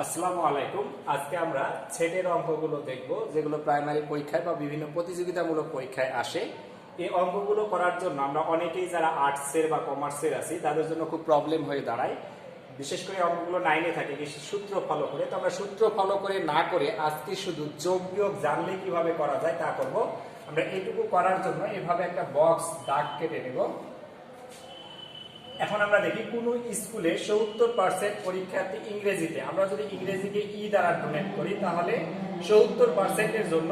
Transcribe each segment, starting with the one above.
আসসালামু আলাইকুম। আজকে আমরা ছেটের অঙ্কগুলো দেখব, যেগুলো প্রাইমারি পরীক্ষায় বা বিভিন্ন প্রতিযোগিতামূলক পরীক্ষায় আসে। এই অঙ্কগুলো করার জন্য আমরা অনেকেই যারা আর্টসের বা কমার্সের আছি তাদের জন্য খুব প্রবলেম হয়ে দাঁড়ায়। বিশেষ করে অঙ্কগুলো 9-এ থাকে সূত্র ফলো করে। তো আমরা সূত্র ফলো করে না করে আজকে শুধু যোগ বিয়োগ জানলে কিভাবে করা যায় তা করব। আমরা এইটুকু করার জন্য এভাবে একটা বক্স দাগ কেটে নেব। এখন আমরা দেখি কোন স্কুলে ৭০% পরীক্ষার্থী ইংরেজিতে, আমরা যদি ইংরেজিকে ই দ্বারা ডোনেট করি তাহলে ৭০% এর জন্য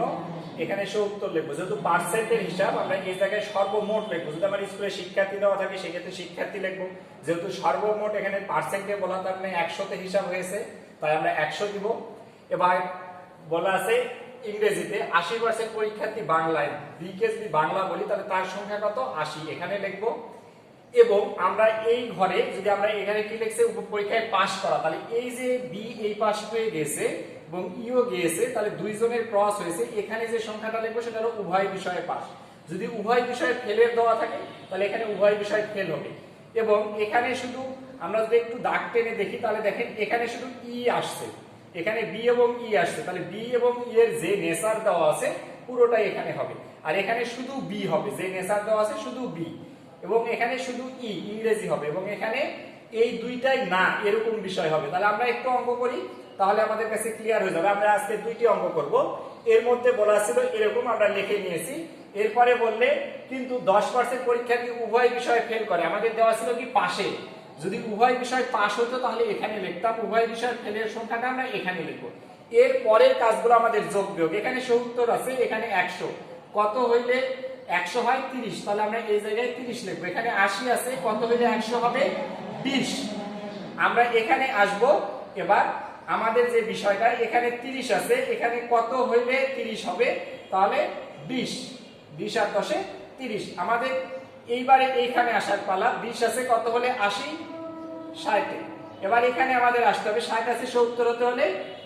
এখানে ৭০ লিখবো। যেহেতু পার্সেন্টের হিসাব আমরা এই জায়গায় সর্বমোট লিখবো। যদি আমার স্কুলে শিক্ষার্থী দেওয়া থাকে সেক্ষেত্রে শিক্ষার্থী লিখবো। যেহেতু সর্বমোট এখানে পার্সেন্টে বলা থাকলে ১০০তে হিসাব হয়েছে, তাই আমরা ১০০ দিব। এবার বলা আছে ইংরেজিতে ৮০% পরীক্ষার্থী বাংলায়, বিকে যদি বাংলা বলি তাহলে তার সংখ্যা কত ৮০, এখানে লিখবো। এবং আমরা এই ঘরে যদি আমরা এখানে কি লিখছে পরীক্ষায় পাস করা, তাহলে এই যে বি এই পাস হয়ে গেছে এবং ইও গিয়েছে, তাহলে দুইজনের ক্রস হয়েছে। এখানে যে সংখ্যাটা লিখবো সেটা হলো উভয় বিষয়ে পাস। যদি উভয় বিষয়ে ফেলের দেওয়া থাকে তাহলে এখানে উভয় বিষয়ে ফেল হবে। এবং এখানে শুধু আমরা যদি একটু দাগ টেনে দেখি তাহলে দেখেন এখানে শুধু ই আসছে, এখানে বি এবং ই আসছে, তাহলে বি এবং ই এর যে নেচার দেওয়া আছে পুরোটাই এখানে হবে। আর এখানে শুধু বি হবে, যে নেচার দেওয়া আছে শুধু বি, এবং এখানে শুধু ই ইংরেজি হবে, এবং এখানে এই দুইটাই না এরকম বিষয় হবে। তাহলে আমরা একটু অঙ্ক করি, তাহলে আমাদের কাছে ক্লিয়ার হয়ে যাবে। আমরা আজকে দুইটি অঙ্ক করব। এর মধ্যে বলা ছিল এরকম, আমরা লিখে নিয়েছি। এরপরে বললে কিন্তু 10% পরীক্ষার্থী উভয় বিষয়ে ফেল করে। আমাদের দেওয়া ছিল কি পাশে, যদি উভয় বিষয় পাস হতো তাহলে এখানে লিখতাম, উভয় বিষয় ফেলের সংখ্যাটা আমরা এখানে লিখবো। এর পরের কাজগুলো আমাদের যোগ বিয়োগ। এখানে ৭০ আছে, এখানে ১০০, কত হইলে ১০০ হয় ৩০, তাহলে আমরা এই জায়গায় ৩০ লিখবো। এখানে ৮০ আছে, কত হইলে ১০০ হবে ২০। আমরা এখানে আসব। এবার আমাদের যে বিষয়টা এখানে ৩০ আছে, এখানে কত হইলে ৩০ হবে, তাহলে ২০ আর 10-এ ৩০। আমাদের এইবারে এইখানে আসার পালা। ২০ আছে, কত হলে ৮০, ৬০। এবার এখানে আমাদের আসতে হবে, ৬০ আছে ৭০ হতে হলে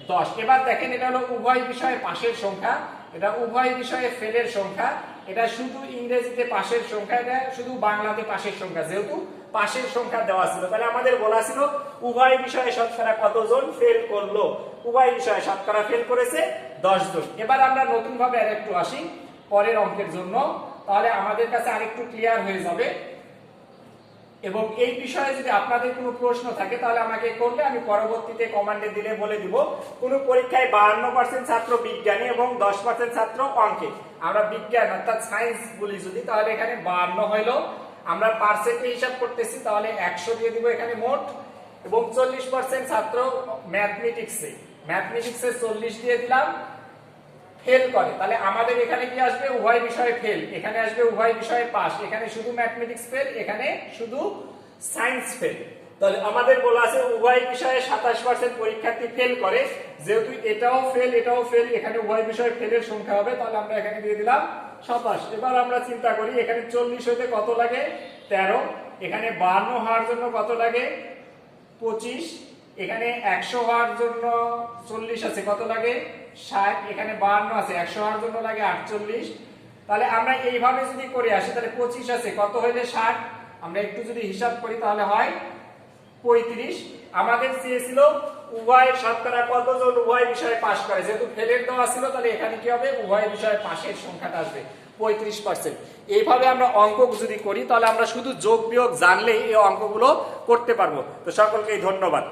১০। এবার দেখেন এটা হলো উভয় বিষয়ে পাশের সংখ্যা, এটা উভয় বিষয়ে ফেলের সংখ্যা, এটা শুধু ইংরেজিতে পাশের সংখ্যা, এটা শুধু বাংলাতে পাশের সংখ্যা। যেহেতু পাশের সংখ্যা দেওয়া ছিল, তাহলে আমাদের বলা ছিল উভয় বিষয়ে শতকরা কতজন ফেল করলো। উভয় বিষয়ে শতকরা ফেল করেছে ১০ জন। এবার আমরা নতুন ভাবে আরেকটু আসি পরের অঙ্কের জন্য, তাহলে আমাদের কাছে আরেকটু ক্লিয়ার হয়ে যাবে। এবং এই বিষয়ে যদি আপনাদের কোনো প্রশ্ন থাকে তাহলে আমাকে করলে আমি পরবর্তীতে কমান্ডে দিলে বলে দিব। কোনো পরীক্ষায় 52% ছাত্র বিজ্ঞানে এবং 10% ছাত্র অঙ্কে, আমরা বিজ্ঞান অর্থাৎ সায়েন্স বলি যদি, তাহলে এখানে 52 হইলো। আমরা পার্সেন্টে হিসাব করতেছি, তাহলে 100 দিয়ে দিব এখানে মোট। এবং 40% ছাত্র ম্যাথমেটিক্সে 40 দিয়ে দিলাম, ফেল করে। তাহলে আমাদের এখানে কি আসবে, উভয় বিষয়ে ফেল, এখানে আসবে উভয় বিষয়ে পাস, এখানে শুধু ম্যাথমেটিক্স ফেল, এখানে শুধু সায়েন্স ফেল। তাহলে আমাদের বলা আছে উভয় বিষয়ে 27% পরীক্ষার্থী ফেল করে। যেহেতু এটাও ফেল এটাও ফেল, এখানে উভয় বিষয়ে ফেলের সংখ্যা হবে, তাহলে আমরা এখানে দিয়ে দিলাম 27। এবার আমরা চিন্তা করি এখানে 40 হইতে কত লাগে 13, এখানে 52 হওয়ার জন্য কত লাগে 25, এখানে 100 হওয়ার জন্য 40 আছে, কত লাগে 60, এখানে 52 আছে, 100 হওয়ার জন্য লাগে 48। তাহলে আমরা এইভাবে যদি করে আসি তাহলে 25 আছে, কত হইলে 60, আমরা একটু যদি হিসাব করি তাহলে হয় 35। আমাদের চেয়েছিল উভয় শতকরা কতজন উভয় বিষয়ে পাস করে। যেহেতু ফেলের দেওয়া ছিল তাহলে এখানে কি হবে, উভয় বিষয়ে পাশের সংখ্যাটা আসবে 35%। এইভাবে আমরা অঙ্ক যদি করি তাহলে আমরা শুধু যোগ বিয়োগ জানলেই এই অঙ্কগুলো করতে পারবো। তো সকলকেই ধন্যবাদ।